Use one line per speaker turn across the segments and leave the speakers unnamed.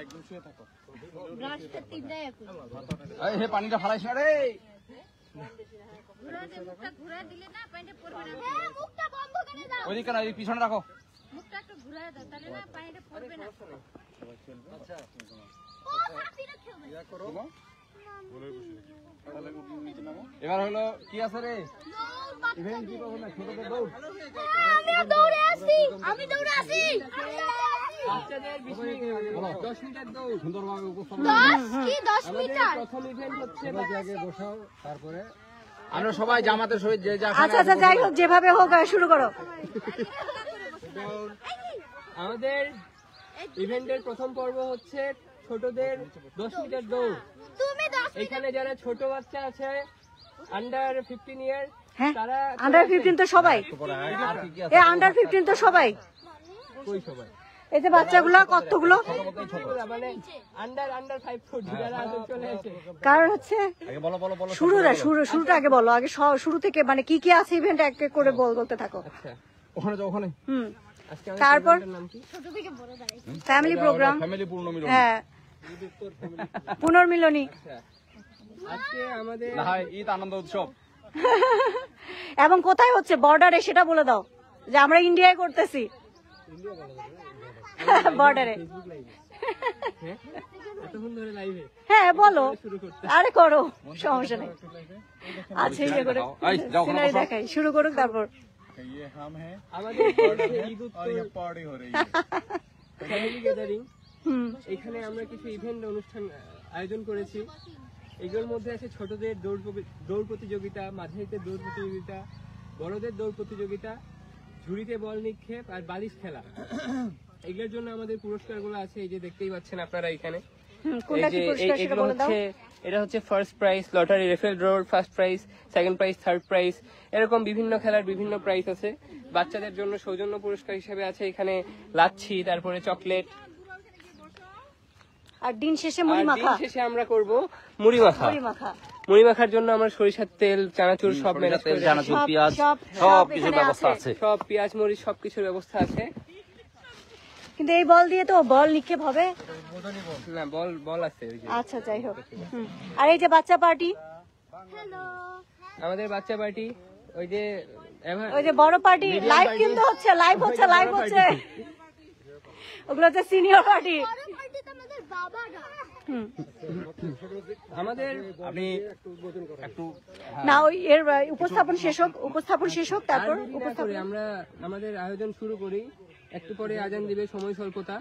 একদম শুয়ে থাকো।
পানিটা ফালাইস না রে। ওইদিকে না, পিছনে রাখো।
মুখটা একটু ঘুরায় দাও, তাহলে না পানিটা পড়বে না।
এবার হলো কি আছে রে? ইভেন্ট কি পাবো না? ছোটদের দৌড়।
আমি দৌড়ে আসি।
বাচ্চাদের 10 মিটার দৌড়
সুন্দরভাবে উপস্থাপন।
10 মিটার।
প্রথম ইভেন্ট হচ্ছে
আগে বসাও, তারপরে আমরা সবাই জামাতের সহিত যে যা।
আচ্ছা আচ্ছা, যাই হোক, যেভাবে হোক শুরু করো।
আমাদের ইভেন্টের প্রথম পর্ব হচ্ছে ছোটদের 10 মিটার দৌড়। এখানে যারা ছোট বাচ্চা আছে আন্ডার 15 ইয়ার,
হ্যাঁ,
তারা
আন্ডার 15 তো সবাই। এ আন্ডার 15 তো সবাই।
কই সবাই?
এই যে বাচ্চাগুলো কতগুলো,
মানে আন্ডার 5 ফুট যারা আছে চলে আসে।
কারণ হচ্ছে
আগে বলো বলো বলো।
শুরুটা আগে বলো, আগে শুরু থেকে মানে কি কি আছে ইভেন্ট এক এক করে বলতে থাকো।
আচ্ছা,
ওখানে যাও, ওখানে।
আজকে আমাদের
তারপর
ইভেন্টের নাম কি?
Family program.
ফ্যামিলি পূর্ণমিলন।
হ্যাঁ, পুনর্মিলনী।
আজকে আমাদের
না, ঈদ আনন্দ উৎসব।
এবং কোথায় হচ্ছে বর্ডারে সেটা বলে দাও, যে আমরা ইন্ডিয়ায় করতেছি বর্ডারে।
এতক্ষণ ধরে লাইভে
হ্যাঁ বলো,
শুরু করতে।
আরে করো, সমস্যা নেই। আচ্ছা, ইয়ে করে
এই, যাও, ওখানে
সিনারি
বসো।
দেখাই, শুরু করুক তারপর।
ये हम हैं
আমাদের ঈদ
और ये पार्टी हो रही है।
Family gathering. এখানে আমরা কিছু ইভেন্ট অনুষ্ঠান আয়োজন করেছি। এগুলোর মধ্যে আছে ছোটদের দৌড় প্রতিযোগিতা, মাঝারিদের দৌড় প্রতিযোগিতা, বড়দের দৌড় প্রতিযোগিতা, ঝুড়িতে বল নিক্ষেপ আর বালিশ খেলা। এগুলোর জন্য আমাদের পুরস্কারগুলো আছে, এই যে দেখতেই পাচ্ছেন আপনারা এখানে।
কোনটা কি পুরস্কার সেটা বলে দাও।
এটা হচ্ছে first prize, lottery raffle draw first prize, second prize, third prize, এরকম বিভিন্ন খেলার বিভিন্ন প্রাইজ আছে। বাচ্চাদের জন্য সৌজন্য পুরস্কার হিসেবে আছে এখানে লাচ্ছি, তারপরে চকলেট।
আর দিন শেষে মুড়ি মাখা।
দিন শেষে আমরা করব মুড়ি মাখা। মুড়ি মাখার জন্য আমরা সরিষার তেল, চানাচুর সব ম্যানেজ করে,
চানাচুর, পেঁয়াজ,
সব
কিছুর ব্যবস্থা আছে।
সব পেঁয়াজ মরিচ সবকিছুর ব্যবস্থা আছে।
কিন্তু এই বল দিয়ে তো বল নিক্ষেপ হবে
না, বল আছে ওই যে।
আচ্ছা, যাই হোক। আর এই যে বাচ্চা পার্টি,
আমাদের বাচ্চা পার্টি, ওই যে
বড় পার্টি লাইভ কিন্তু হচ্ছে, লাইভ হচ্ছে। ওগুলো হচ্ছে সিনিয়র পার্টি।
আমাদের
আপনি একটু
না, ওই এর উপস্থাপন শেষ হোক তারপর
আমরা আমাদের আয়োজন শুরু করি। একটু পরে আজান দিবে, সময় স্বল্পতা।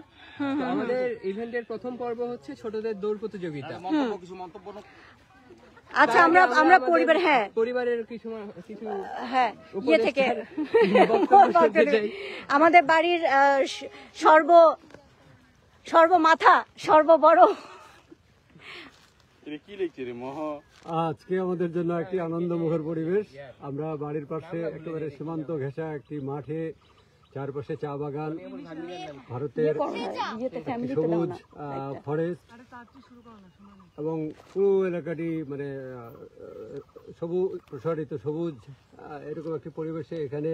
তো আমাদের ইভেন্টের প্রথম পর্ব হচ্ছে ছোটদের দৌড় প্রতিযোগিতা।
কিছু মন্তব্য।
আচ্ছা, আমরা
পরিবারের কিছু
হ্যাঁ
ইয়ে থেকে
আমাদের বাড়ির সর্বমাথা সর্ববড়।
কি লিখছি রে মহ?
আজকে আমাদের জন্য একটি আনন্দমুখর পরিবেশ। আমরা বাড়ির পাশে একেবারে সীমান্ত ঘেঁষা একটি মাঠে, চারপাশে চা বাগান, ভারতের সবুজ ফরেস্ট এবং পুরো এলাকাটি মানে সবুজ প্রসারিত সবুজ, এরকম একটি পরিবেশে এখানে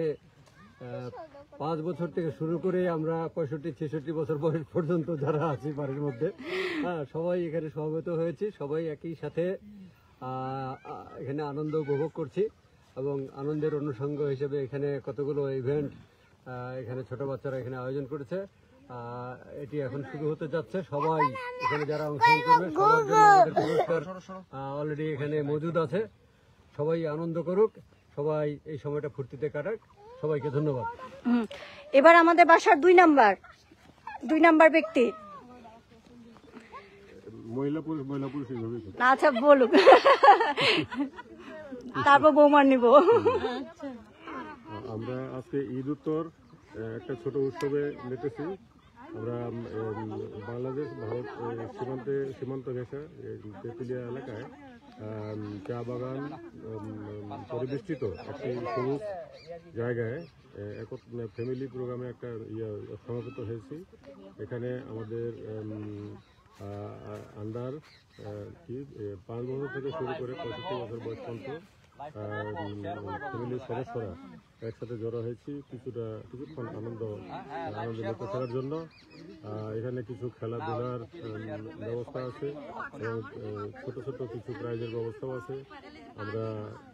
5 বছর থেকে শুরু করে আমরা 65-66 বছর বয়স পর্যন্ত যারা আছি বাড়ির মধ্যে, সবাই এখানে সমবেত হয়েছি। সবাই একই সাথে এখানে আনন্দ উপভোগ করছি এবং আনন্দের অনুষঙ্গ হিসেবে এখানে কতগুলো ইভেন্ট এখানে ছোট বাচ্চারা এখানে আয়োজন করেছে। এটি এখন শুরু হতে যাচ্ছে। সবাই এখানে যারা অংশগ্রহণ করবে সবার জন্য আমাদের পুরস্কার অলরেডি এখানে মজুদ আছে। সবাই আনন্দ করুক, সবাই এই সময়টা ফুর্তিতে কাটাক। সবাইকে ধন্যবাদ।
এবার আমাদের বাসার 2 নাম্বার ব্যক্তি।
মহিলা পুরুষ
আচ্ছা, বলুক, তারপর বৌমার নিব।
আমরা আজকে ঈদ উত্তর একটা ছোট উৎসবে মেতেছি। আমরা বাংলাদেশ ভারত সীমান্ত ঘেঁষা তেঁতুলিয়া এলাকায় চা বাগান পরিবেষ্টিত একটি সবুজ জায়গায় ফ্যামিলি প্রোগ্রামে একটা সমাবেত হয়েছি। এখানে আমাদের আন্ডার 5 বছর থেকে শুরু করে 65 বছর বয়স পর্যন্ত ফ্যামিলির সদস্যরা একসাথে জড়ো হয়েছি কিছুক্ষণ আনন্দ ব্যক্ত করার জন্য। এখানে কিছু খেলাধুলার ব্যবস্থা আছে এবং ছোট ছোট কিছু প্রাইজের ব্যবস্থাও আছে। আমরা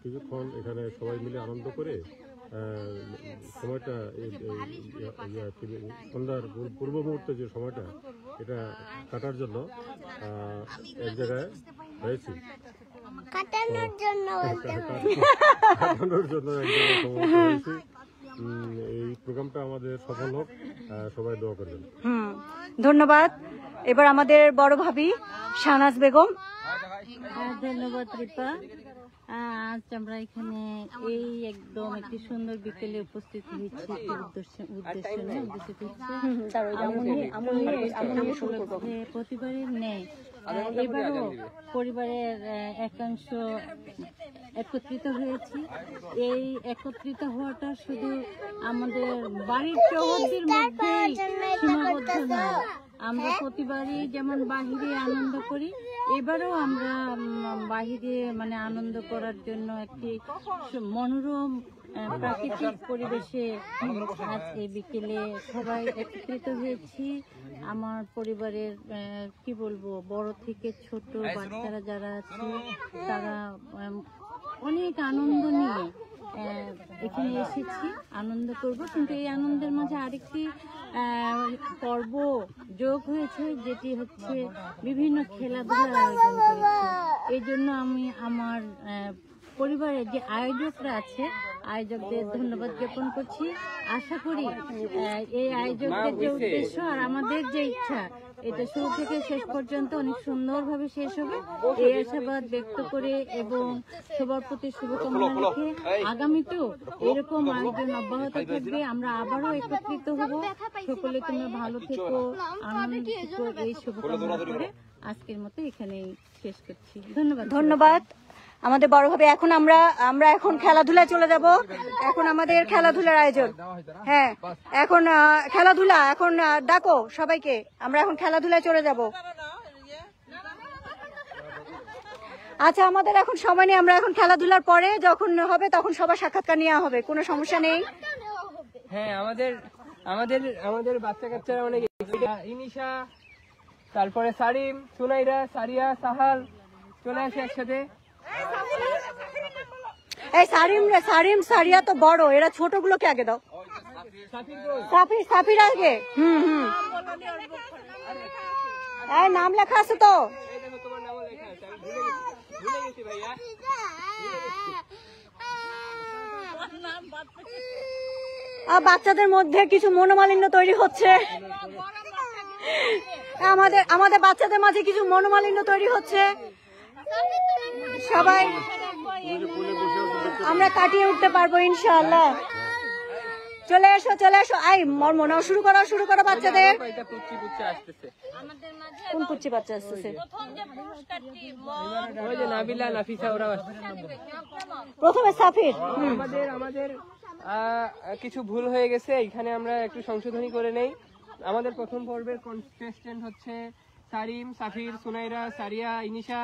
কিছুক্ষণ এখানে সবাই মিলে আনন্দ করে সময়টা সন্ধ্যার পূর্ব মুহূর্তে যে সময়টা এটা কাটার জন্য এক জায়গায় হয়েছি। কাটানোর জন্য এক জায়গায় সমবেত হয়েছি। এই প্রোগ্রামটা আমাদের সফল হোক, সবাই দোয়া করবেন।
ধন্যবাদ। এবার আমাদের বড় ভাবি শাহনাজ বেগম।
ধন্যবাদ রিপা। আজ আমরা এখানে এই একদম একটি সুন্দর বিকেলে উপস্থিত হয়েছি প্রতিবারের নেই এবারও পরিবারের একাংশ একত্রিত হয়েছি। এই একত্রিত হওয়াটা শুধু আমাদের বাড়ির চৌহদ্দির মধ্যেই সীমাবদ্ধ নয়। আমরা প্রতিবারই যেমন বাহিরে আনন্দ করি, এবারও আমরা বাহিরে মানে আনন্দ করার জন্য একটি মনোরম প্রাকৃতিক পরিবেশে আজ এই বিকেলে সবাই একত্রিত হয়েছি। আমার পরিবারের কি বলবো, বড় থেকে ছোট বাচ্চারা যারা আছে তারা অনেক আনন্দ নিয়ে এখানে এসেছি, আনন্দ করব। কিন্তু এই আনন্দের মাঝে আরেকটি পর্ব যোগ হয়েছে, যেটি হচ্ছে বিভিন্ন খেলাধুলার আয়োজন করেছে। এই জন্য আমি আমার পরিবারের যে আয়োজকরা আছে আয়োজকদের ধন্যবাদ জ্ঞাপন করছি। আশা করি এই আয়োজকদের যে উদ্দেশ্য আর আমাদের যে ইচ্ছা এটা শুরু থেকে শেষ পর্যন্ত অনেক সুন্দরভাবে শেষ হবে, এই আশাবাদ ব্যক্ত করে এবং সবার প্রতি শুভকামনা রেখে আগামীতেও এরকম আয়োজন অব্যাহত থাকবে। আমরা আবারও একত্রিত হব। সকলে তোমরা ভালো থেকো, আনন্দ থেকো, এই শুভকামনা করে আজকের মতো এখানেই শেষ করছি। ধন্যবাদ।
ধন্যবাদ আমাদের বড় ভাবে। এখন আমরা এখন খেলাধুলায় চলে যাব। এখন আমাদের খেলাধুলার আয়োজন। হ্যাঁ, এখন খেলাধুলা, এখন ডাকো সবাইকে। আমরা এখন খেলাধুলায় চলে যাব। আচ্ছা, আমাদের এখন সময় নেই। আমরা এখন খেলাধুলার পরে যখন হবে তখন সবার সাক্ষাৎকার নেওয়া হবে, কোনো সমস্যা নেই।
হ্যাঁ, আমাদের বাচ্চা কাচ্চারা অনেক, ইনিশা, তারপরে সারিম, সুনাইরা, সারিয়া, সাহাল চলে আসে একসাথে।
এই সারিম সারিয়া তো বড়, এরা ছোট গুলোকে আগে দাও। সাফির আগে। এই নাম লেখা আছে তো। বাচ্চাদের মধ্যে কিছু মনোমালিন্য তৈরি হচ্ছে। আমাদের বাচ্চাদের মাঝে কিছু মনোমালিন্য তৈরি হচ্ছে। সবাই আমরা কাটিয়ে উঠতে পারবো ইনশাআল্লাহ। চলে এসো। আই মনে শুরু করো বাচ্চাদের। কোন পুচ্ছি বাচ্চা আসতেছে? প্রথমে সাফির।
আমাদের কিছু ভুল হয়ে গেছে, এখানে আমরা একটু সংশোধনী করে নেই। আমাদের প্রথম পর্বের কন্টেস্টেন্ট হচ্ছে সারিম, সাফির, সুনাইরা, সারিয়া, ইনিশা।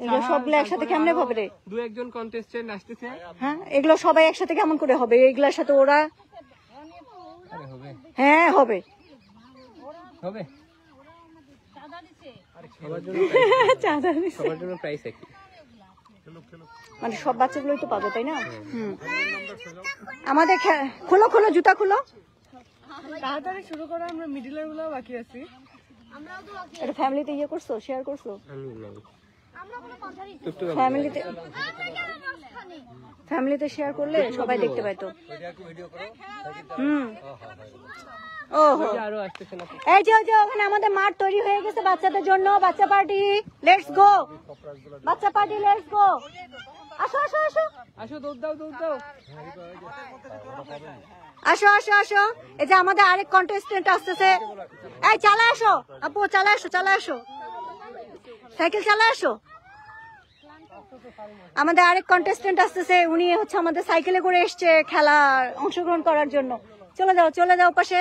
এগুলো সবগুলো একসাথে কেমনে হবে রে?
দু একজন কন্টেস্টেন্ট আসতেছে।
হ্যাঁ, এগুলো সবাই একসাথে কেমন করে হবে? এগুলোর সাথে ওরা হ্যাঁ হবে।
সবার জন্য প্রাইস একই,
মানে সব বাচ্চাগুলোই তো পাবে, তাই না? আমাদের খোলো জুতা খোলো,
তাড়াতাড়ি শুরু করো। আমরা মিডিলের গুলো বাকি আছি।
এটা ফ্যামিলিতে করছো, শেয়ার করছো? ফ্যামিলিতে শেয়ার করলে সবাই দেখতে পাইতো। এই যে ওখানে আমাদের মাঠ তৈরি হয়ে গেছে বাচ্চাদের জন্য। বাচ্চা পার্টি, লেটস গো। আসো এই যে আমাদের আরেক কন্টেস্টেন্ট আসতেছে। এই চালা আসো আপু, চালা আসো সাইকেল চালা আসো। আমাদের আরেক কন্টেস্টেন্ট আসতেছে, উনি হচ্ছে আমাদের সাইকেলে করে এসছে খেলা অংশগ্রহণ করার জন্য। চলে যাও পাশে।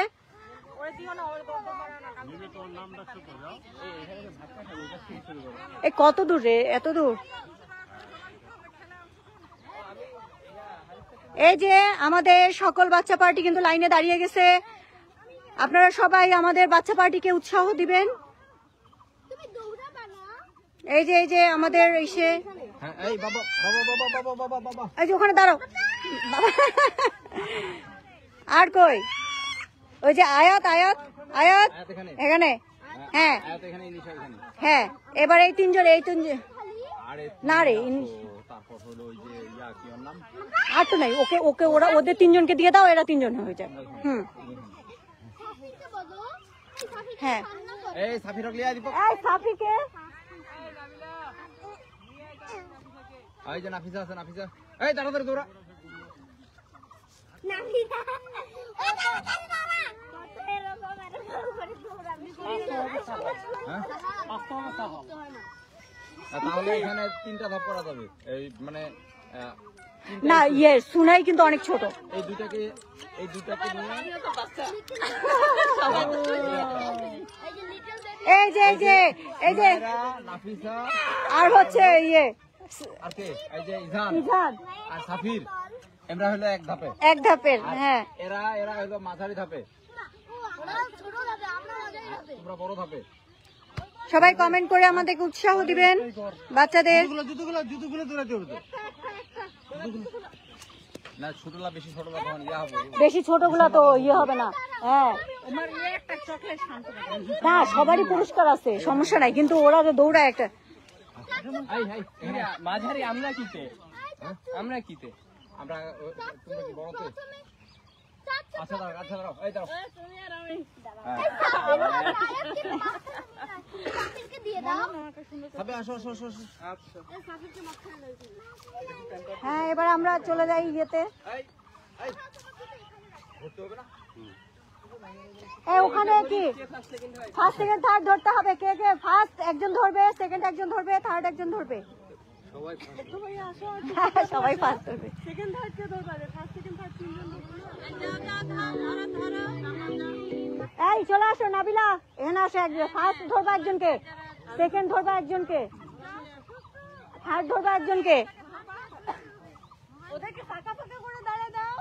কত দূর রে? এত দূর? এই যে আমাদের সকল বাচ্চা পার্টি কিন্তু লাইনে দাঁড়িয়ে গেছে। আপনারা সবাই আমাদের বাচ্চা পার্টিকে উৎসাহ দিবেন। এই যে আমাদের এসে
হ্যাঁ, এই বাবা বাবা বাবা বাবা বাবা বাবা
এই যে ওখানে দাঁড়াও বাবা। আর কই ওই যে আয়াত আয়াত আয়াত
এখানে
এখানে হ্যাঁ
এখানে ইনিশা এখানে
হ্যাঁ এবার এই তিনজন
আরে
না রে
তারপর হলো ওই যে কি ওর নাম
আর তো নাই ওকে ওকে ওরা ওদের তিনজনকে দিয়ে দাও, এরা তিনজন হয়ে যায়। হ্যাঁ
এই সাফি রকলিয়া দিব
এই সাফিকে
এই যে নাফিসা আছে নাফিসা এই তাড়াতাড়ি দৌড়া তাহলে এখানে 3টা ধাপ করা যাবে এই মানে
না ইয়ে সুনাই কিন্তু অনেক ছোট।
এই দুটাকে নিয়ে
এই যে
নাফিসা
আর হচ্ছে ইয়ে
আর কে এই যে ইজান
ইজান
আর সাফির এমরা হলো
এক ধাপের। হ্যাঁ
এরা হলো মাঝারি ধাপে, তোমরা বড় ধাপে।
সবাই কমেন্ট করে আমাদেরকে উৎসাহ দিবেন বাচ্চাদের।
জুতোগুলো দৌড়াতে হবে না, ছোটলা বেশি ছোটলা তখন ইয়া হবে,
বেশি ছোটগুলা তো ইয়ে হবে না। হ্যাঁ না সবারই পুরস্কার আছে, সমস্যা নাই, কিন্তু ওরা যে দৌড়ায় একটা
মাঝারি আমরা কিতে আমরা তোমরা কি বড়তে?
আচ্ছা দাঁড়াও এই দাঁড়াও আসো
হ্যাঁ এবার আমরা চলে যাই ইয়েতে। ওখানে কি ফার্স্ট সেকেন্ড থার্ড ধরতে হবে, কে কে ফার্স্ট একজন ধরবে, সেকেন্ড একজন ধরবে, থার্ড একজন ধরবে, সবাই ফার্স্ট ধরবে। এই চলে আসো নাবিলা, এখানে আসো, একজন ফার্স্ট ধরবা একজনকে, সেকেন্ড ধরবা একজনকে, থার্ড ধরবা একজনকে। ওদেরকে ফাঁকা ফাঁকা করে দাঁড়িয়ে দাও।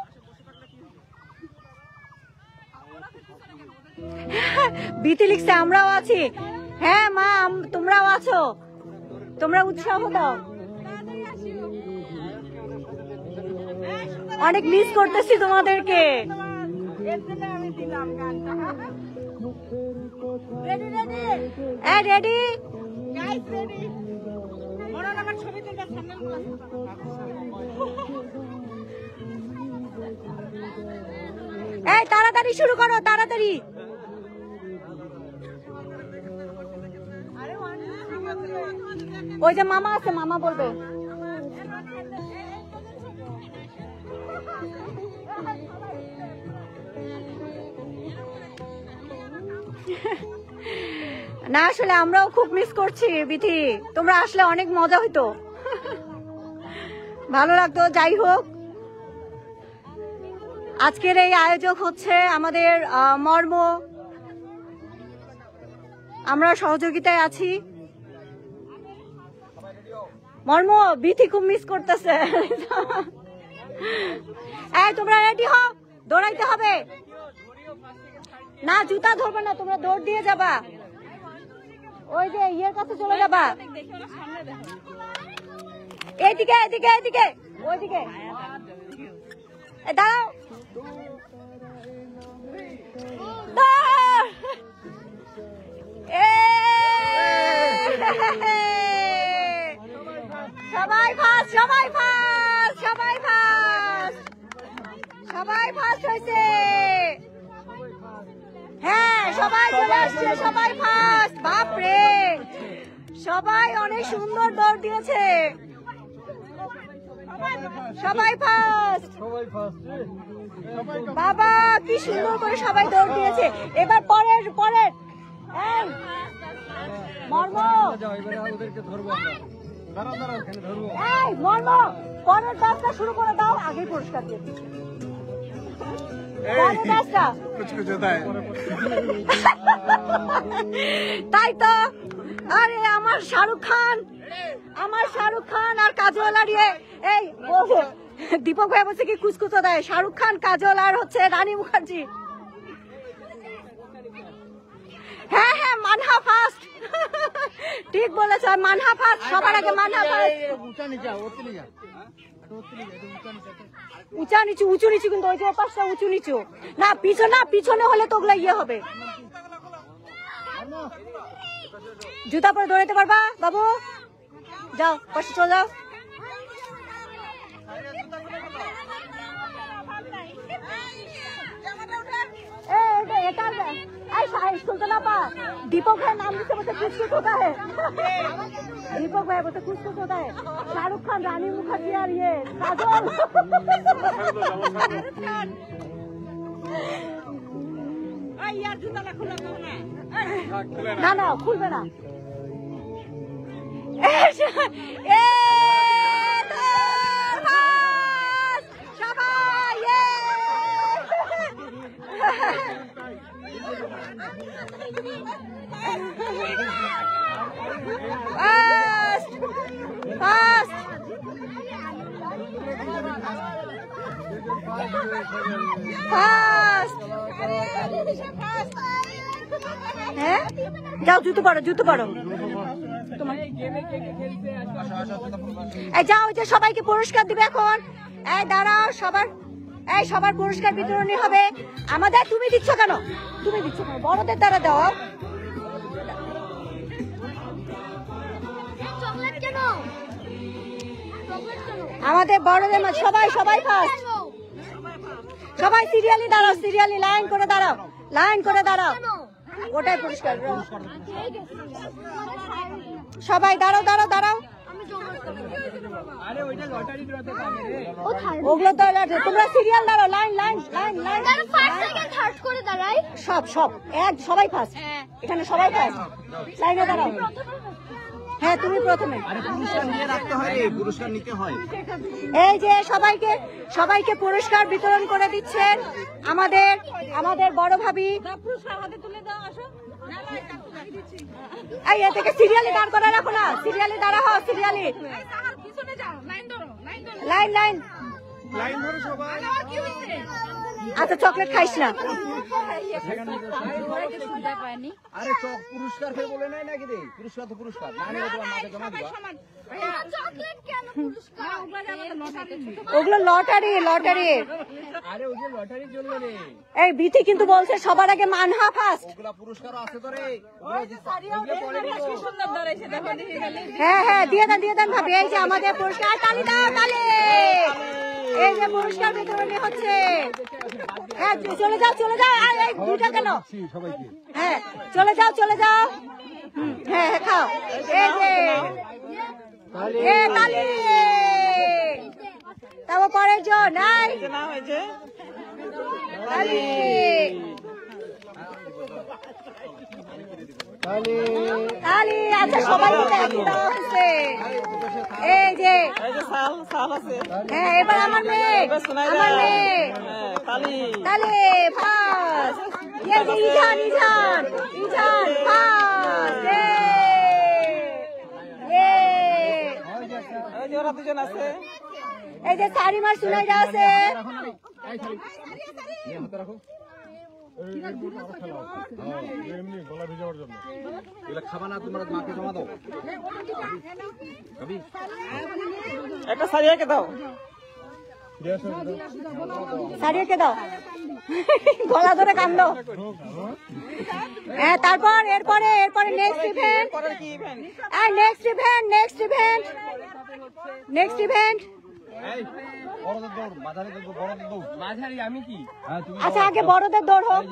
বিতি লিখছে আমরাও আছি। হ্যাঁ মা তোমরাও আছো, তোমরা উৎসাহ দাও। অনেক মিস করতেছি তোমাদেরকে। রেডি এই তাড়াতাড়ি শুরু করো, তাড়াতাড়ি। ওই যে মামা আছে, মামা বলবে। না আসলে আমরাও খুব মিস করছি বিথি, তোমরা আসলে অনেক মজা হইতো, ভালো লাগতো। যাই হোক, আজকের এই আয়োজক হচ্ছে আমাদের মর্ম, আমরা সহযোগিতায় আছি। মর্ম বিথি খুব মিস করতেছে। এই তোমরা রেডি হও, দৌড়াইতে হবে না, জুতা ধরবে না, তোমরা দৌড় দিয়ে যাবা, ওই যে ইয়ের কাছে চলে যাবা, এইদিকে এদিকে এদিকে ওইদিকে দাঁড়াও। সবাই ফার্স্ট, সবাই ফার্স্ট, সবাই ফার্স্ট, সবাই ফার্স্ট হয়েছে। হ্যাঁ সবাই চলে আসছে, সবাই ফার্স্ট। বাপরে সবাই অনেক সুন্দর দৌড় দিয়েছে, সবাই ফার্স্ট। বাবা কি সুন্দর করে সবাই দৌড় দিয়েছে। এবার পরের মর্ম, মর্ম পরের ডান্সটা শুরু করে দাও, আগে পুরস্কার দিয়ে দিচ্ছি। তাই তো, আরে আমার শাহরুখ খান আমার শাহরুখ খান আর কাজল আর এই দীপক ভাই বলছে কি কুচকুচো দেয়, শাহরুখ খান, কাজল আর হচ্ছে রানী মুখার্জি। হ্যাঁ হ্যাঁ, মানহা ফার্স্ট, ঠিক বলেছ, মানহা ফার্স্ট, সবার আগে মানহা ফার্স্ট। উঁচা নিচু, উঁচু নিচু, কিন্তু ওই যে পাশটা উঁচু নিচু না, পিছনে হলে তো ওগুলা ইয়ে হবে। জুতা পরে দৌড়াতে পারবা বাবু? যাও পাশে চলে যাও। दीपक भाई नाम से बोलते कुछ होता है, दीपक भाई बोलते कुछ होता है, शाहरुख खान, रानी मुखर्जी और ये काजल। ना ना खुलबे ना। যাও জুতো পরো, জুতো পরো। যাও, যে সবাইকে পুরস্কার দিবে এখন। এই দাঁড়াও, সবার পুরস্কার বিতরণী হবে আমাদের। তুমি দিচ্ছ কেন? তুমি দিচ্ছ কেন? বড়দের দ্বারা দাও। আমাদের বড়দের সবাই ফার্স্ট, সবাই সিরিয়ালি দাঁড়াও, সিরিয়ালি লাইন করে দাঁড়াও, লাইন করে দাঁড়াও, ওটাই পুরস্কার। সবাই দাঁড়াও দাঁড়াও দাঁড়াও। ওগুলো তো তোমরা সিরিয়াল দাঁড়াও, লাইন লাইন লাইন লাইন, সব এক, সবাই ফার্স্ট, এখানে সবাই ফার্স্ট, লাইনে দাঁড়াও। হ্যাঁ তুমি প্রথমে। এই যে সবাইকে পুরস্কার বিতরণ করে দিচ্ছেন আমাদের বড় ভাবি। এই থেকে সিরিয়ালি দাঁড় করে রাখো না, সিরিয়ালি দাঁড়া হও, সিরিয়ালি লাইন লাইন। আচ্ছা চকলেট খাইস না।
পুরস্কার বলে নাই নাকি রে? পুরস্কার তো পুরস্কার
ওগুলো লটারি, লটারি। এই বিথি কিন্তু বলছে সবার আগে মানহা ফার্স্ট।
পুরস্কার আছে তো রে।
হ্যাঁ হ্যাঁ, দিয়ে দেন ভাবি। এই যে আমাদের পুরস্কার, তালি দাও, তালি। এই যে পুরস্কার বিতরণী হচ্ছে। হ্যাঁ চলে যাও, চলে যাও। এই দুইটা কেন? হ্যাঁ চলে যাও, চলে যাও। হ্যাঁ হ্যাঁ খাও। এই যে তালি। তারপর পরের জন নাই তালি। তালি। আচ্ছা সবাইকে দেওয়া হয়েছে। এই যে হ্যাঁ, এবার আমার মেয়ে, আমার মেয়ে তালি ফার্স্ট। এই যে ইজান ফার্স্ট। এই যে সারিমার সুনাইরা আছে।
খাবা না তোমরা, মাকে জমা দাও।
একটা সারিয়াকে দাও,
সারিয়াকে দাও, গলা ধরে কান্দ। হ্যাঁ তারপর এরপরে নেক্সট ইভেন্ট। আচ্ছা আগে বড়দের দৌড় হোক।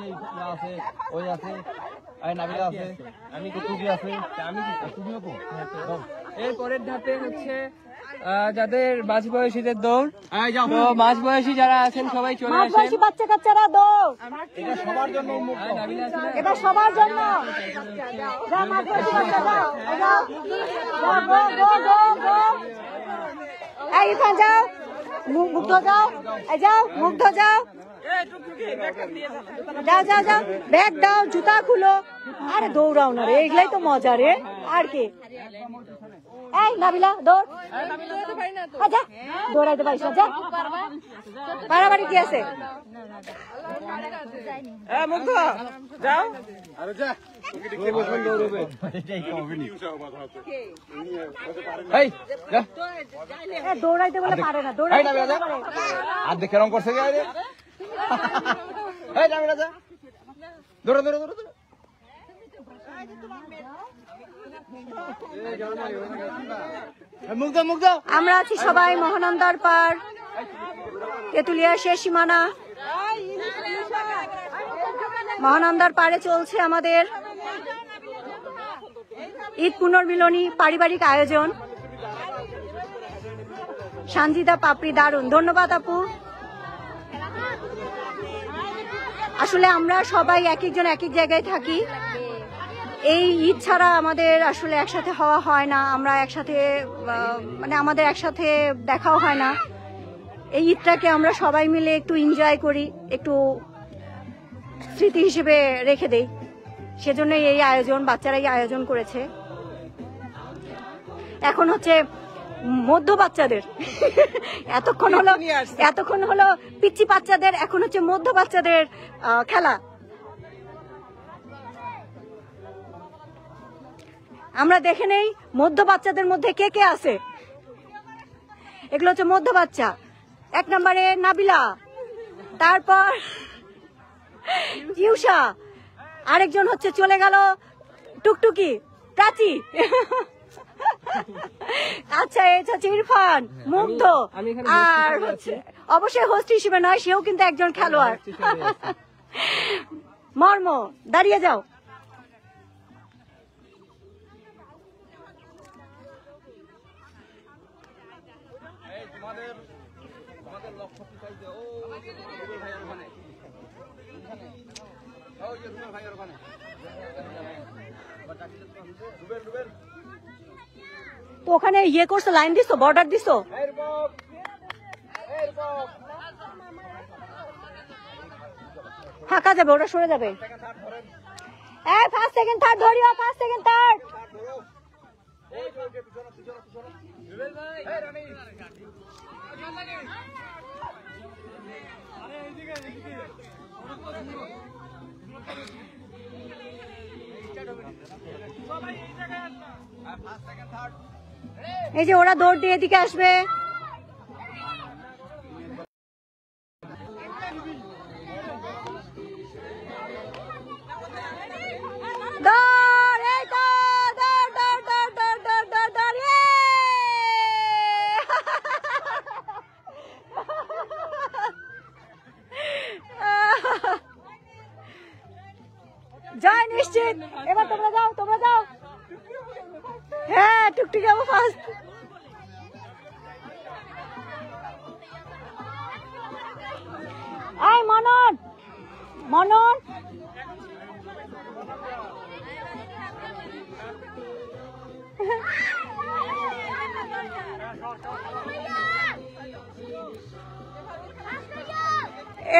এর পরের ধাপে হচ্ছে যাদের মাঝ বয়সীদের দৌড়। তো মাঝ বয়সী যারা আছেন সবাই চলে আসেন।
মাঝবয়সী বাচ্চা কাচ্চারা দৌড়,
এটা সবার জন্য উন্মুক্ত।
এটা সবার জন্য। যাও মাঝবয়সী বাচ্চা যাও, যাও গো। এই ইরফান যাও, মুগ্ধ যাও, এই যাও মুগ্ধ যাও, যাও ব্যাগ দাও, জুতা খুলো। আরে দৌড়াও না রে, এগুলাই তো মজা রে। আর কি এই নাবিলা দৌড় আচ্ছা দৌড়াইতে পারিস না যা বাড়াবাড়ি কি আছে
মুগ্ধ যাও
আরে যা তোকে বসবেন দৌড়বে এটাই হবে নি এই যা
দৌড়াইতে বলে পারে না
এই
দৌড়াইতে
নামি রাজা আর দেখে রং করছে কি আরে এই নামি রাজা দৌড় দৌড় দৌড় মুগ্ধ মুগ্ধ
আমরা আছি সবাই মহানন্দার পার তেতুলিয়া শেষ সীমানা মহানন্দার পারে চলছে আমাদের ঈদ পুনর্মিলনী পারিবারিক আয়োজন সানজিদা পাপড়ি দারুণ ধন্যবাদ আপু আসলে আমরা সবাই এক একজন এক এক জায়গায় থাকি এই ঈদ ছাড়া আমাদের আসলে একসাথে হওয়া হয় না আমরা একসাথে মানে আমাদের একসাথে দেখাও হয় না এই ঈদটাকে আমরা সবাই মিলে একটু এনজয় করি একটু স্মৃতি হিসেবে রেখে দেই সেজন্য এই আয়োজন বাচ্চারাই আয়োজন করেছে এখন হচ্ছে মধ্য বাচ্চাদের এতক্ষণ হলো পিচ্চি বাচ্চাদের এখন হচ্ছে মধ্য বাচ্চাদের খেলা আমরা দেখে নেই মধ্য বাচ্চাদের মধ্যে কে কে আছে এগুলো হচ্ছে মধ্য বাচ্চা 1 নম্বরে নাবিলা তারপর ইউষা আরেকজন হচ্ছে চলে গেল টুকটুকি প্রাচী আচ্ছা এটা হচ্ছে ইরফান মুগ্ধ আর হচ্ছে অবশ্যই হোস্ট হিসেবে নয় সেও কিন্তু একজন খেলোয়াড় মর্ম দাঁড়িয়ে যাও তো ওখানে ইয়ে করছো লাইন দিছো বর্ডার দিছো ফাঁকা যাবে ওটা সরে যাবে এই 5 সেকেন্ড থার্ড ধরিও 5 সেকেন্ড থার্ড এই যে ওরা দৌড় দিয়ে এদিকে আসবে জয় নিশ্চিত এবার তোমরা যাও হ্যাঁ টুকটুকি যাবো ফার্স্ট আয় মনন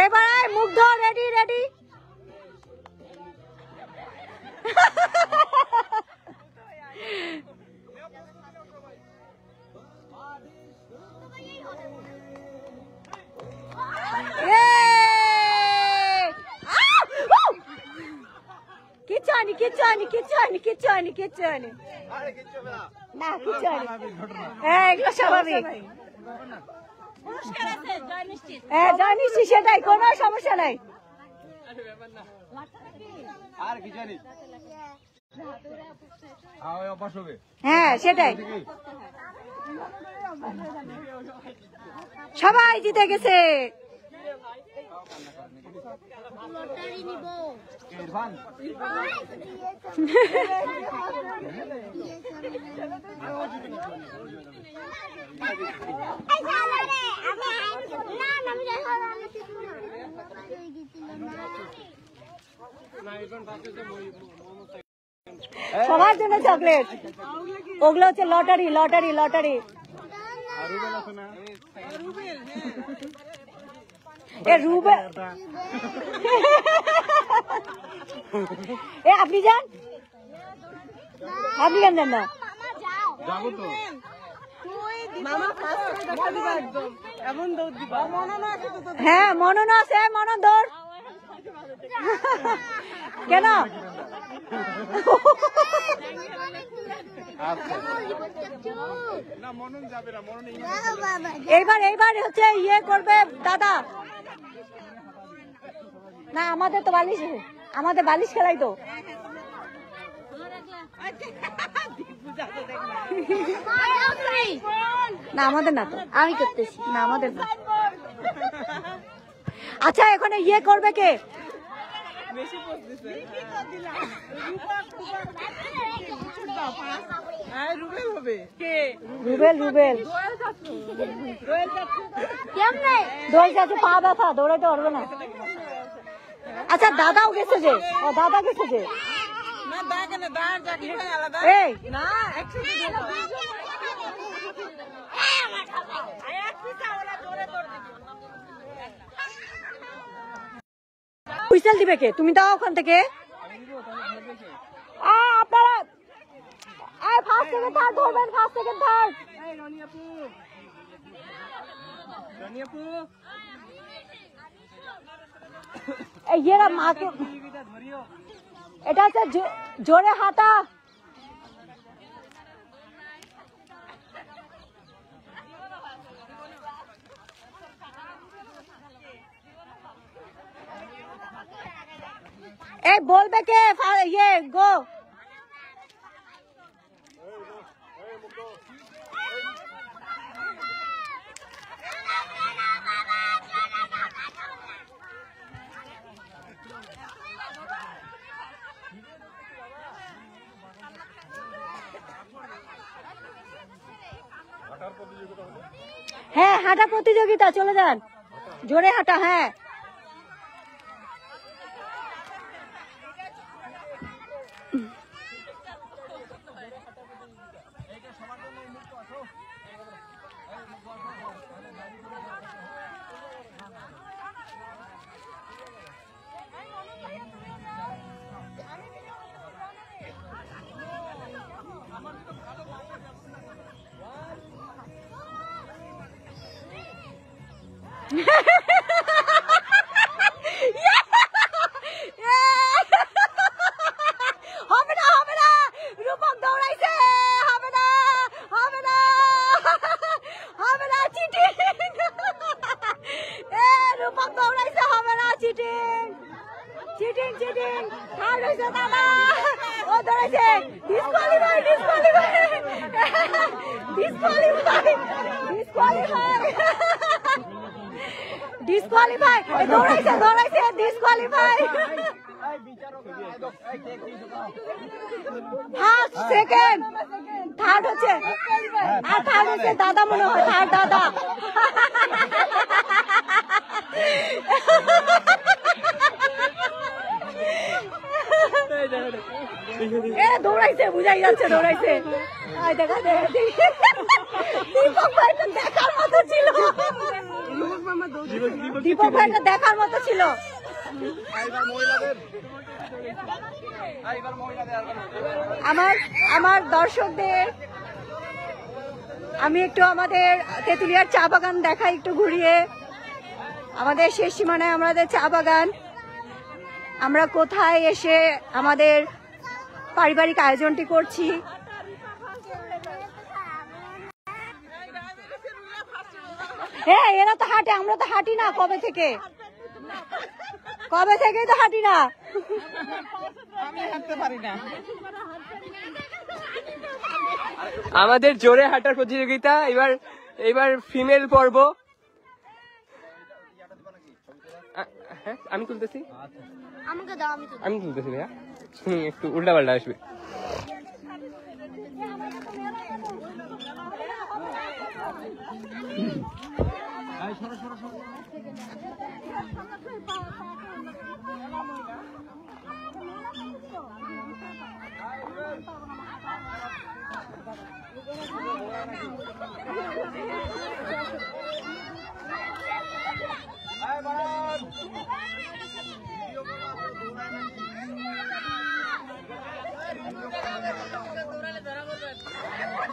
এবার মুগ্ধ রেডি কিচ্ছু হয়নি না কিচ্ছু হয়নি এগুলো স্বাভাবিক হ্যাঁ জয় নিশ্চিত সেটাই কোনো সমস্যা নাই হ্যাঁ সেটাই সবাই জিতে গেছে সবার জন্য চকলেট ওগুলো হচ্ছে লটারি আপনি যান না
যাবো তো।
হ্যাঁ মনন আছে, মনন দৌড়। কেন এইবার হচ্ছে ইয়ে করবে দাদা। না আমাদের তো বালিশ, আমাদের বালিশ খেলাই তো। না আমাদের না তো, আমি করতেছি না, আমাদের না। আচ্ছা এখানে ইয়ে করবে কে? রুবেল কেমনে দৌড় যাচ্ছে, পা ব্যথা, দৌড়াইতে পারবে না। আচ্ছা দাদাও গেছে যে, ও দাদা গেছে যে, এই হুইসেল দিবে কে? তুমি দাও ওখান থেকে। আপনারা ফার্স্ট সেকেন্ড থার্ড ধরবেন, ফার্স্ট সেকেন্ড থার্ড। এই এরা মাকে, এটা হচ্ছে জোরে হাঁটা। এই বলবে কে ইয়ে গো? হ্যাঁ হাঁটা প্রতিযোগিতা, চলে যান, জোরে হাঁটা। হ্যাঁ হবে না, হবে না, রূপক দৌড়াইছে, হবে না, হবে না, হবে না, চিটিং। রূপক দৌড়াইছে, হবে না, চিটিং, চিটিং, চিটিং। থার্ড হয়েছে দাদা, ও দৌড়াইছে, disqualify, disqualify, disqualify, disqualify, disqualify. দৌড়াইছে, দৌড়াইছে, ডিসকোয়ালিফাই। ফার্স্ট সেকেন্ড থার্ড হচ্ছে, আর থার্ড হচ্ছে দাদা, মনে হয় থার্ড দাদা। দৌড়াইছে, বুঝাই যাচ্ছে দৌড়াইছে। দেখা দীপক ভাইটা দেখার মতো ছিল, দীপক ভাইটা দেখার মতো ছিল। আমার দর্শকদের আমি একটু আমাদের তেঁতুলিয়ার চা বাগান দেখাই, একটু ঘুরিয়ে। আমাদের শেষ সীমানায় আমাদের চা বাগান, আমরা কোথায় এসে আমাদের পারিবারিক আয়োজনটি করছি। হ্যাঁ এরা তো হাঁটে, আমরা তো হাঁটি না কবে থেকে, কবে থেকে তো হাঁটি না।
আমি হাঁটতে পারি না। আমাদের জোরে হাঁটার প্রতিযোগিতা, এবার ফিমেল পর্ব। আমি তুলতেছি,
আমাকে দাও,
আমি তুলতেছি ভাইয়া, একটু উল্টা পাল্টা আসবে।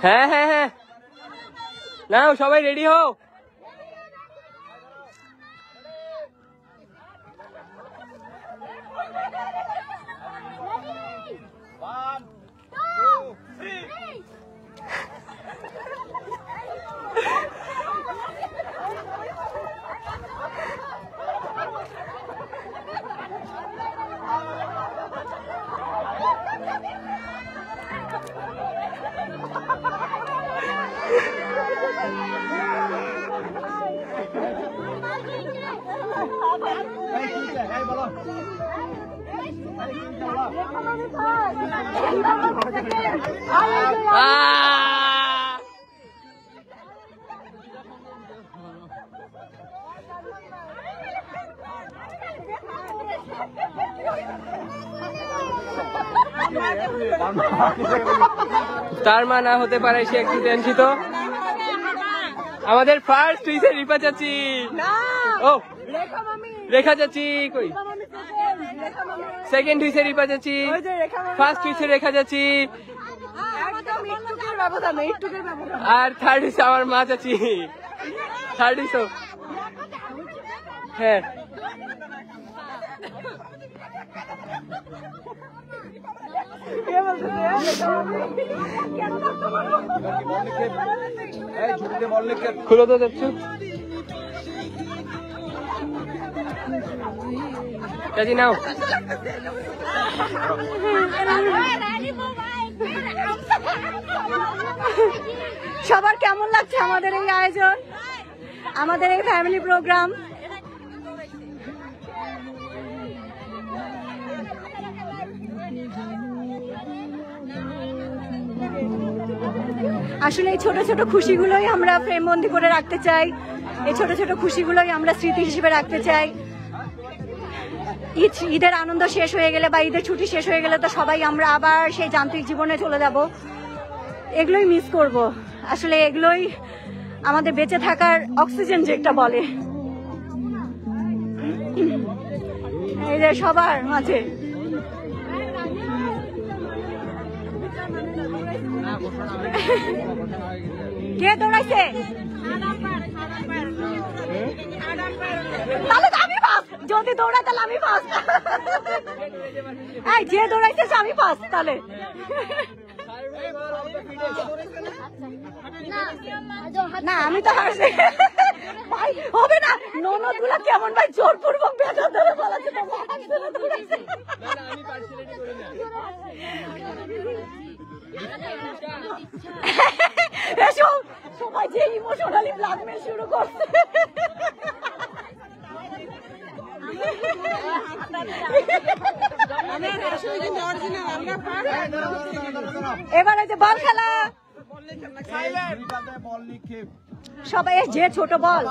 হ্যাঁ হ্যাঁ হ্যাঁ, নাও সবাই রেডি হও। তার মা না হতে পারে সে একটু টেনশিত। আমাদের ফার্স্ট হইছে রিপা চাচি। ও রেখা চাচি কই? সেকেন্ড হইছে রিপা চাচি, ফার্স্ট হইছে রেখা চাচি, আর থার্ড হইছে আমার মা চাচি। থার্ড হইছো? হ্যাঁ। খুলো তো দেখছো চাচি, নাও।
সবার কেমন লাগছে আমাদের এই আয়োজন, আমাদের এই ফ্যামিলি প্রোগ্রাম? আসলে এই ছোট ছোট খুশিগুলোই আমরা ফ্রেমবন্দি করে রাখতে চাই, এই ছোট ছোট খুশিগুলোই আমরা স্মৃতি হিসেবে রাখতে চাই। ঈদের আনন্দ শেষ হয়ে গেলে বা ঈদের ছুটি শেষ হয়ে গেলে তো সবাই আমরা আবার সেই যান্ত্রিক জীবনে চলে যাব, এগুলোই মিস করব। আসলে এগুলোই আমাদের বেঁচে থাকার অক্সিজেন যেটা বলে। এই যে সবার মাঝে কে দৌড়াইছে? তাহলে আমি ফার্স্ট, যদি দৌড়াই তাহলে আমি ফার্স্ট। এই যে দৌড়াইছে আমি ফার্স্ট তাহলে। না আমি তো হারছি ভাই, হবে না। ননদ গুলা কেমন ভাই জোরপূর্বক বেতন ধরে বলাচ্ছে সবাই যে ইমোশনালি ব্ল্যাকমেল শুরু করছে। এবারে যে বল খেলা, সবাই যে ছোট বল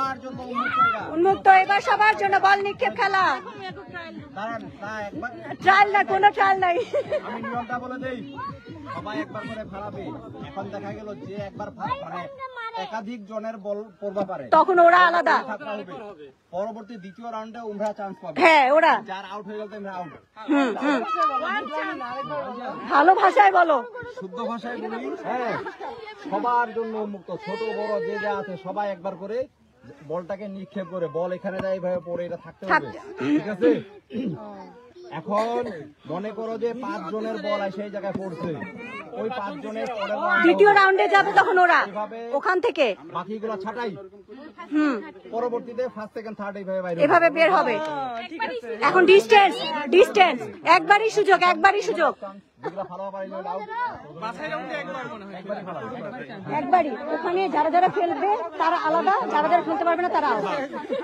উন্মুক্ত, এবার সবার জন্য বল নিক্ষেপ খেলা। ট্রায়াল না, কোনো ট্রায়াল নাই।
আমি নিয়মটা বলে দেই, সবাই একবার করে ফালাবে। এখন দেখা গেল যে একবার মানে একাধিক জনের বল পড়বা পারে,
তখন ওরা আলাদা।
পরবর্তী দ্বিতীয় রাউন্ডে উমরা চান্স পাবে।
হ্যাঁ, ওরা
যার আউট হয়ে গেল আমরা আউট।
ভালো ভাষায় বলো,
শুদ্ধ ভাষায় বলি। হ্যাঁ, সবার জন্য উন্মুক্ত, ছোট বড় যে যা আছে সবাই একবার করে বলটাকে নিক্ষেপ করে বল এখানে যায় এইভাবে পড়ে এটা থাকতে হবে, ঠিক আছে? এখন মনে করো যে 5 জনের বল সেই জায়গায় পড়ছে, ওই 5 জনের
দ্বিতীয় রাউন্ডে যাবে, তখন ওরা ওখান থেকে
বাকিগুলো ছাটাই, পরবর্তীতে ফার্স্ট সেকেন্ড থার্ড
এভাবে বের হবে। এখন ডিস্টেন্স একবারই সুযোগ, একবারই। ওখানে যারা যারা ফেলবে তারা আলাদা, যারা যারা ফেলতে পারবে না তারা আলাদা।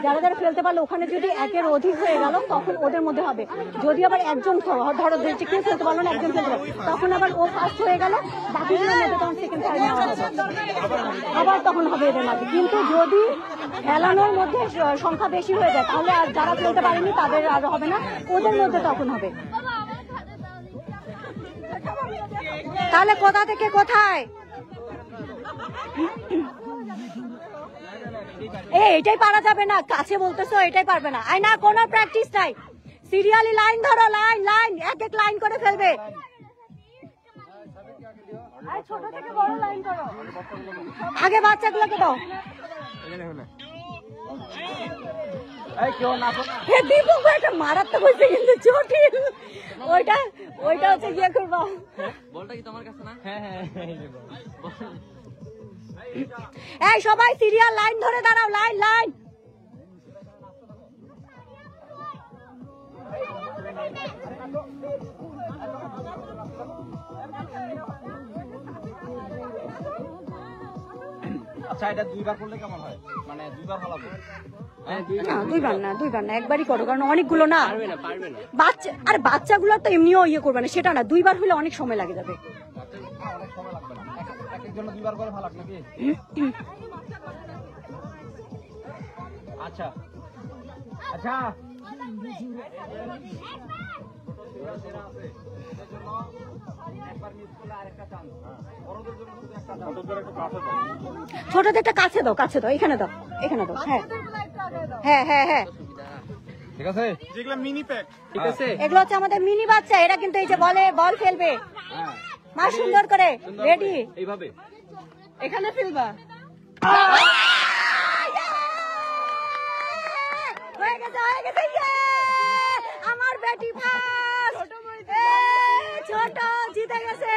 যারা যারা ফেলতে পারলে ওখানে যদি একের অধিক হয়ে গেল তখন ওদের মধ্যে হবে। যদি আবার একজন ধরো কেউ ফেলতে পারলো না, একজন ফেলতে পারলো, তখন আবার ও ফার্স্ট হয়ে গেল, বাকিগুলোর মধ্যে তখন সেকেন্ড থার্ড নেওয়া হবে, আবার তখন হবে এদের মাঝে। কিন্তু যদি খেলানোর মধ্যে সংখ্যা বেশি হয়ে যায় তাহলে আর যারা ফেলতে পারেনি তাদের আর হবে না, ওদের মধ্যে তখন হবে। তাহলে কোথা থেকে কোথায়? এটাই পারা যাবে না, কাছে বলতেছো এটাই পারবে না। আই না, কোনো প্র্যাকটিস নাই, সিরিয়ালি লাইন ধরো, লাইন এক এক লাইন করে ফেলবে। ছোট থেকে বড় লাইন করো, আগে বাচ্চাগুলোকে দাও। দীপু একটা মারাত্মক হয়েছে কিন্তু জটিল, ওইটা হচ্ছে ইয়ে করবো।
বলটা কি তোমার কাছে না?
এই সবাই সিরিয়াল লাইন ধরে দাঁড়াও, লাইন লাইন।
আচ্ছা এটা দুইবার করলে কেমন হয়? মানে দুইবার ফলাবো?
না দুইবার না একবারই করো, কারণ অনেকগুলো না বাচ্চা, আর বাচ্চাগুলো তো এমনিও ইয়ে করবে না, সেটা না, দুইবার হলে অনেক সময় লাগে যাবে।
অনেক সময় লাগবে না, এক একজন দুইবার করে ফালাক নাকি? আচ্ছা আচ্ছা
ছোটদেরটা কাছে দাও, এখানে দাও, হ্যাঁ হ্যাঁ হ্যাঁ হ্যাঁ
ঠিক আছে।
যেগুলো মিনি প্যাক, ঠিক আছে,
এগুলো হচ্ছে আমাদের মিনি বাচ্চা, এরা কিন্তু এই যে বল ফেলবে, মা সুন্দর করে রেডি
এইভাবে
এখানে ফেলবা। হয়ে গেছে আমার বেটি ছোট জিতে গেছে।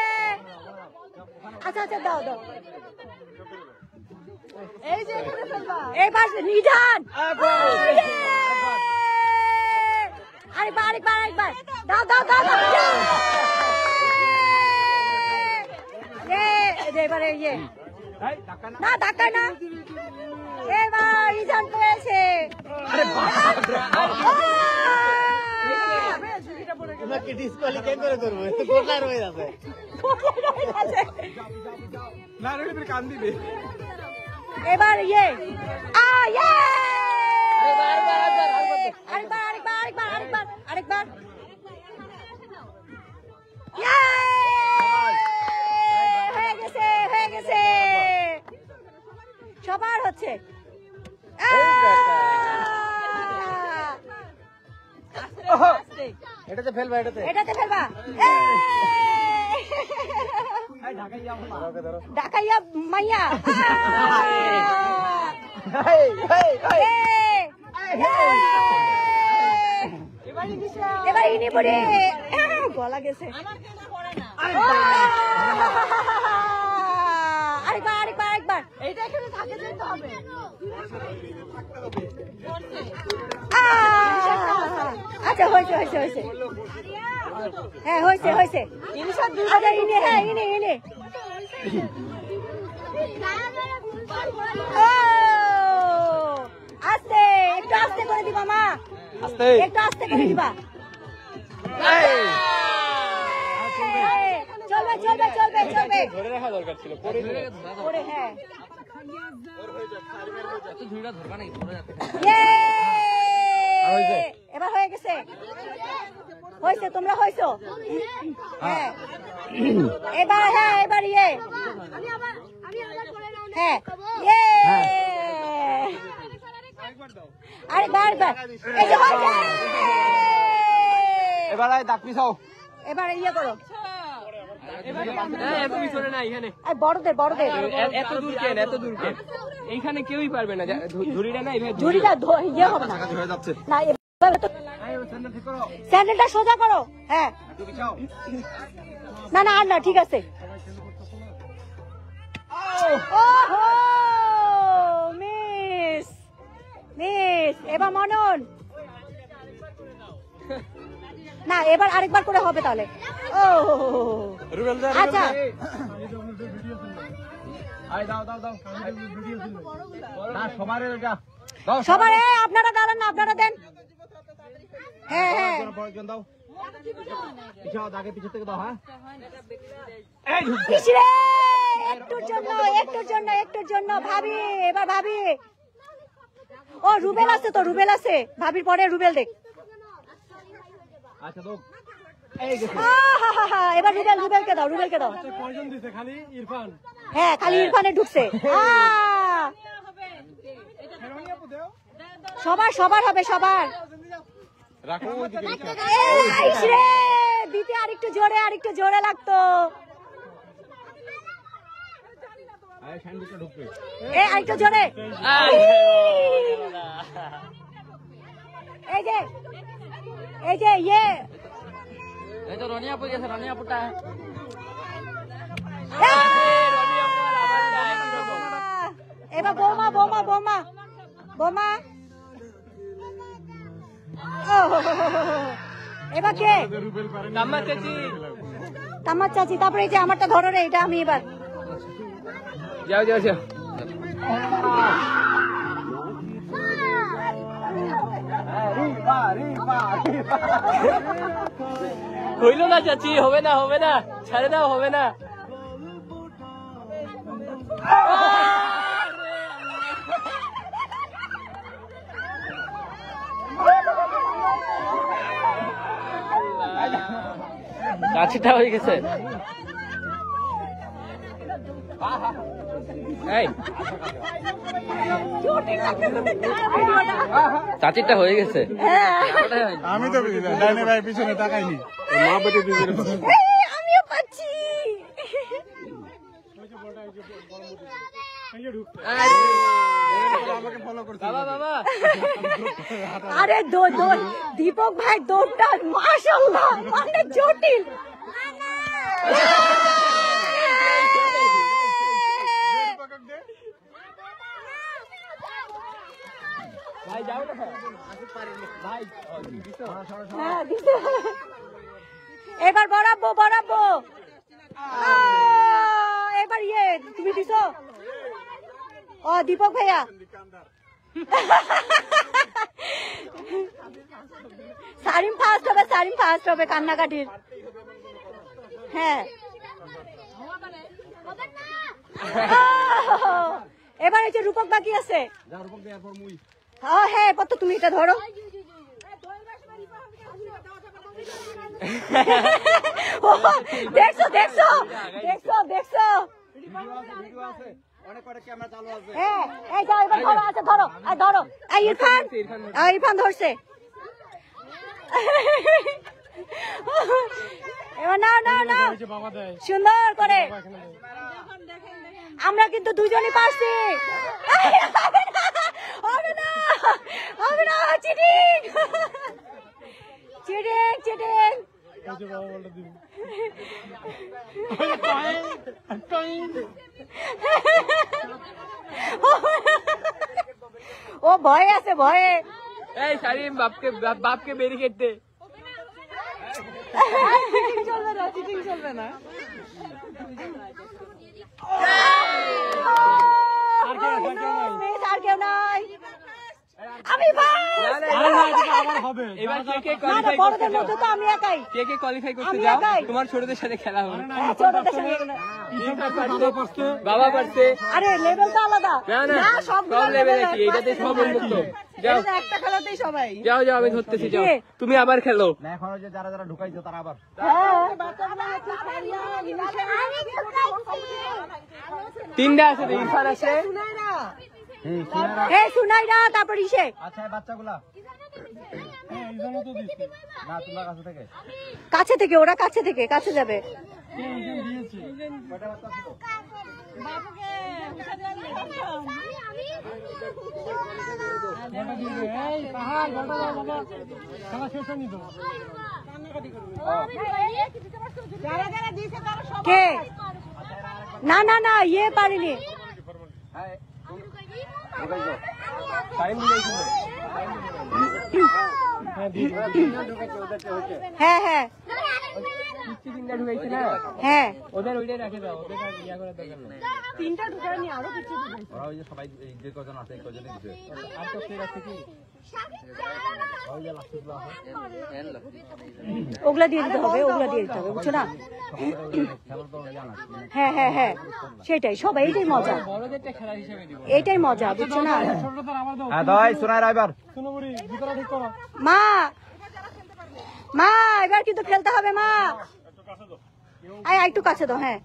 আচ্ছা দাও এই যে এখানে ফেলবা, এই পাশে নিধান। আরেকবার দাও এবারে ইয়ে না ধাক্কা না, এবার ইজান পেয়েছে। এবার ইয়ে আরেকবার হয়ে গেছে সবার হচ্ছে।
এটাতে ফেলবা
ঢাকাইয়া মাইয়া এবার ইনি পড়ে গলা গেছে। আরেকবার এইটা এখানে থাকে যেতে হবে। আচ্ছা হয়েছে হ্যাঁ হয়েছে ইনি আস্তে একটু আস্তে করে দিবা মা, একটু আস্তে করে দিবা। চলবে
ধরে রাখা দরকার ছিল,
পরে হ্যাঁ এবার হয়ে গেছে, তোমরা হয়েছো। হ্যাঁ এবার ইয়ে হ্যাঁ আরেকবার
এবার দাগ পিছাও,
এবার ইয়ে করো।
এত পিছনে না, এখানে
বড়দের
এত দূর কেন, এইখানে কেউই পারবে না, ঝুড়িটা না এইভাবে
ঝুড়িটা ইয়ে হবে না,
হয়ে যাচ্ছে
না স্যান্ডেলটা সোজা করো। হ্যাঁ না আর না, ঠিক আছে। মিস এবার মনন না, এবার আরেকবার করে হবে তাহলে। আচ্ছা সবার আপনারা দাঁড়ান না, আপনারা দেন। হ্যাঁ একটুর জন্য ভাবি, এবার ভাবি ও রুবেল আছে তো, ভাবির পরে রুবেল দেখ। এবার রুবেলকে দাও। হ্যাঁ খালি ইরফানে ঢুকছে। সবার হবে দিতে আরেকটু জোরে লাগতো। এ আরেকটু জোরে এই যে ইয়ে
এই তো রনিয়াপুর গেছে, রনিয়াপুরটা
এবার বৌমা বৌমা বৌমা বৌমা এবার কে
তাম্মা চাচি,
তামার চাচি। তারপরে এই যে আমারটা ধরো রে, এটা আমি এবার
যাও যাও যাও। হইল না চাচি, হবে না হবে না, ছাড়ে দাও, হবে না। কাছিটা হয়ে গেছে। এই চাচিটা হয়ে গেছে।
আমি তো ডাইনে ভাই পিছনে তাকাইনি, মা বেটে দুজনে
আমিও পাচ্ছি।
আমাকে ফলো করছে।
বাবা বাবা,
আরে দীপক ভাই দৌড়টা মাশাআল্লাহ মানে জটিল।
ভাই যাও না ভাই।
হ্যাঁ, দিছে। এবার বরাবো বরাবো। এবার ইয়ে তুমি দিছো। ও দীপক ভাইয়া সারিম ফার্স্ট হবে কান্নাকাটির। হ্যাঁ এবার এই যে রূপক বাকি আছে। হ্যাঁ এবার তো তুমি এটা ধরো। দেখছো দেখছো দেখছো দেখছো। হ্যাঁ এই যাও এবার ধরো। আচ্ছা ধরো আর ধরো। এই ইরফান ধরছে। এবার নাও নাও নাও সুন্দর করে। আমরা কিন্তু দুজনই পারছি। হবে না হবে না, চিটিং চিটিং চিটিং। ও ভয়ে আছে ভয়ে।
এই সারিম বাপকে ব্যারিকেড দে।
চলবে না, চিটিং চলবে না। আর কেউ নাই। আমি
এবার কে কে
বড়দের মধ্যে তো আমি একাই।
কে কোয়ালিফাই করতে
আমি
যাও,
একাই।
তোমার ছোটদের সাথে খেলা হবে।
ছোটদের সঙ্গে
বাবা পারছে।
আরে লেভেল তো আলাদা।
না না সব লেভেল একই, এইটাতে সব উন্মুক্ত। যাও
একটা খেলাতেই সবাই।
যাও যাও, আমি ধরতেছি, যাও তুমি আবার খেলো।
না, এখন ওই যে যারা যারা ঢুকাইছো তারা আবার
তিনটা আছে তো, ইরফান আছে।
সুনাইরা তারপর ইসে।
আচ্ছা এই বাচ্চাগুলা না তোমার কাছে থেকে
কাছে থেকে ওরা কাছে যাবে। কে না না না ইয়ে পারিনি। হ্যাঁ হ্যাঁ
তিনটা ঢুকাইছে না,
হ্যাঁ
ওদের ওইটাই রাখে দাও, ওদের আর ইয়া করার দরকার নেই।
তিনটা ঢুকায়নি আরো কিছু।
ওরা ওই যে সবাই এই যে কজন আছে এই কজনই দিছে।
আর তো কে আছে কি?
ওগুলা দিয়ে দিতে হবে, ওগুলা দিয়ে দিতে হবে, বুঝছো না? হ্যাঁ হ্যাঁ হ্যাঁ সেটাই, সবাই এইটাই মজা,
বড়দেরটা খেলা হিসেবে দিব।
এইটাই মজা, বুঝছো না?
হ্যাঁ দাই শোনাই রাইবার
মা মা এবার কিন্তু খেলতে হবে মা। একটু কাছে দাও। হ্যাঁ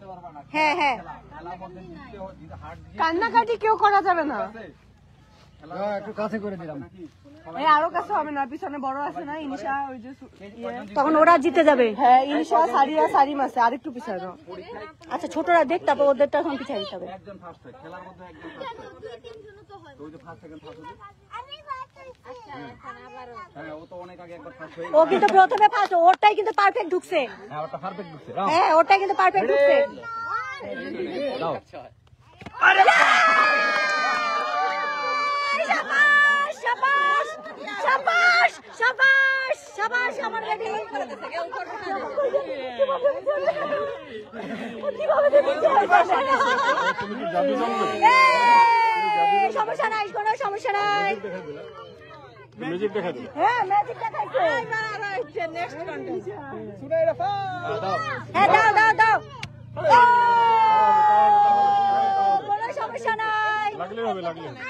হ্যাঁ হ্যাঁ কান্নাকাটি কেউ করা যাবে না।
একটু কাছে করে দিলাম।
আরো কাছে হবে না, পিছনে বড় আছে না ইনিশা, ওই যে
তখন ওরা জিতে যাবে।
হ্যাঁ ইনিশা সারিয়া সারিম আছে, আরেকটু পিছায় দাও।
আচ্ছা ছোটরা দেখ, তারপর ওদেরটা এখন পিছিয়ে দিতে হবে।
একজন ফার্স্ট হয় খেলার মধ্যে, একজন ফার্স্ট হয়। তো ওই যে ফার্স্ট সেকেন্ড ফার্স্ট হবে। হ্যাঁ ও তো অনেক আগে একবার ফার্স্ট হয়ে
ও কিন্তু প্রথমে ফার্স্ট, ওরটাই কিন্তু পারফেক্ট ঢুকছে।
হ্যাঁ ওটা পারফেক্ট ঢুকছে।
হ্যাঁ ওরটাই কিন্তু পারফেক্ট ঢুকছে।
দাও
শাবাশ শাবাশ শাবাশ শাবাশ শাবাশ আমার বেটি। কিভাবে দিচ্ছে? এই, সমস্যা নাই, কোনো সমস্যা নাই।
ম্যাজিক দেখা দিল।
হ্যাঁ ম্যাজিক দেখাইছে। হ্যাঁ দাও দাও দাও। কোনো সমস্যা নাই।
লাগলে হবে, লাগলে হবে।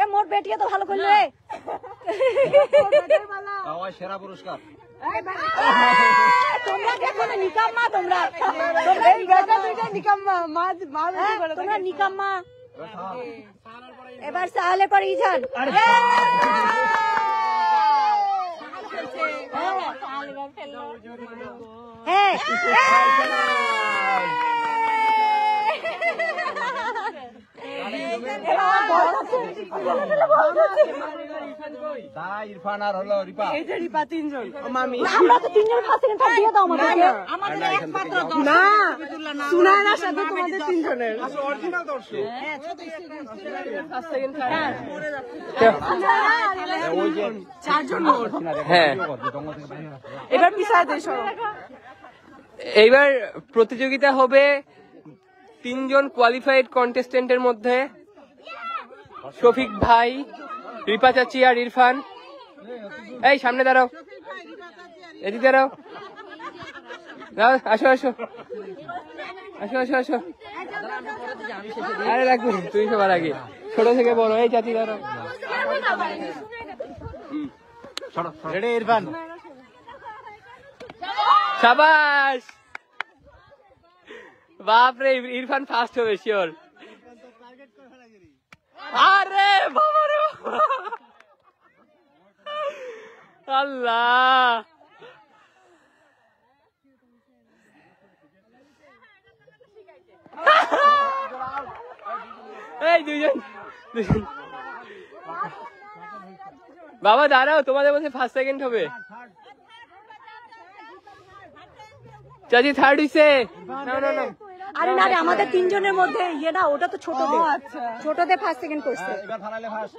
এ মোর বেটিকে তো ভালো করলে।
সেরা পুরস্কার।
তোমরা দেখো না নিকাম্মা, তোমরা তোমরা নিকাম্মা। এবার সাহলে পর ইজান। হ্যাঁ
ইরফান আর হলো রিপা।
এই যে রিপা তিনজন, মামি
আমরা তো তিনজন ফার্স্ট সেকেন্ড থার্ড দিয়ে দাও আমাদেরকে।
না সুনায়নার সাথে তোমাদের তিনজনের এবার পিছায় দেয় সব।
এইবার প্রতিযোগিতা হবে 3 জন কোয়ালিফাইড কন্টেস্টেন্টের মধ্যে, শফিক ভাই, রিপা চাচি আর ইরফান। এই সামনে দাঁড়াও, এদিকে দাঁড়াও, আসো আসো আসো আসো আসো। আরে রাখবি তুই সবার আগে, ছোট থেকে বড়। এই চাচি দাঁড়াও।
রেডি ইরফান।
শাবাশ, বাপরে ইরফান ফার্স্ট হবে শিওর। আরে বাবারে আল্লাহ, এই দুজন বাবা দাঁড়াও, তোমাদের মধ্যে ফার্স্ট সেকেন্ড হবে। চাচি থার্ড হইছে। না না না,
আরে না রে, আমাদের তিনজনের মধ্যে ইয়ে না, ওটা তো ছোটদের, ছোটদের ফার্স্ট সেকেন্ড করছে।
এবার ফালাইলে ফার্স্ট।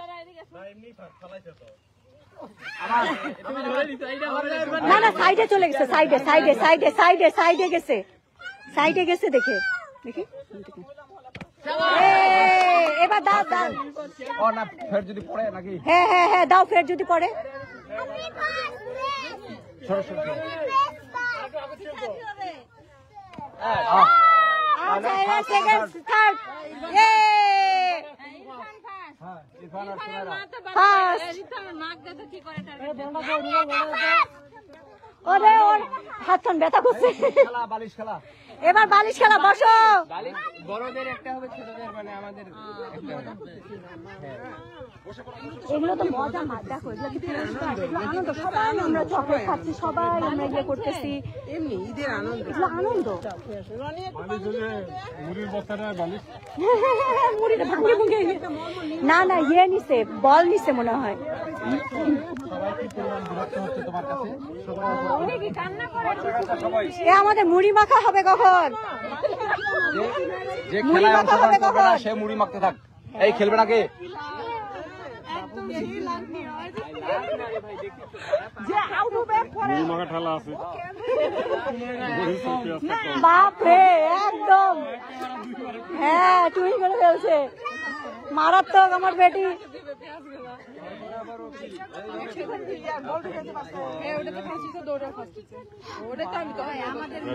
না না সাইডে চলে গেছে, সাইডে সাইডে সাইডে সাইডে সাইডে গেছে, সাইডে গেছে। দেখে দেখি এবার দাও দাও।
ও না ফের যদি পড়ে নাকি?
হ্যাঁ হ্যাঁ হ্যাঁ দাও, ফের যদি পড়ে। সেকেন্ড থার্ড
ইরফান আর সুনায়রা।
ওরে ওর হাতখান ব্যথা করছে।
খেলা বালিশ খেলা।
এবার বালিশ খেলা, বসো।
বড়দের একটা হবে, ছোটদের মানে আমাদের একটা হবে।
এগুলো তো মজা না, দেখো এগুলো কি পুরস্কার, এগুলো আনন্দ। সবাই আমরা চকলেট খাচ্ছি, সবাই আমরা ইয়ে করতেছি,
এমনি ঈদের আনন্দ।
এগুলো আনন্দ।
মুড়ির বস্তাটা বালিশ।
মুড়িটা ভাঙে ভুঙে না না ইয়ে নিছে, বল নিছে মনে হয়। এ আমাদের মুড়ি মাখা হবে কখন?
যে খেলায় অংশগ্রহণ করবে না সে মুড়ি মাখতে থাক। এই খেলবে নাকি?
মুড়ি মাখা ঠালা আছে।
বাপরে একদম, হ্যাঁ তুমি করে ফেলছে, মারাত্মক আমার বেটি।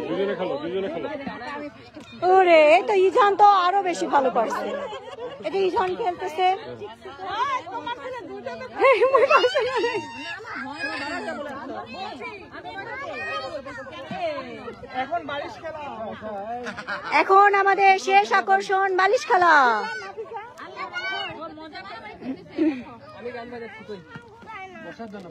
দুজনে খেলো, দুজনে খেলো।
ওরে এই তো ইজান তো আরো বেশি ভালো করছে। এটা ইজন খেলতেছে। এখন আমাদের শেষ আকর্ষণ বালিশ খেলা।
আমি গান বাজাচ্ছি, কই?
বসার জন্য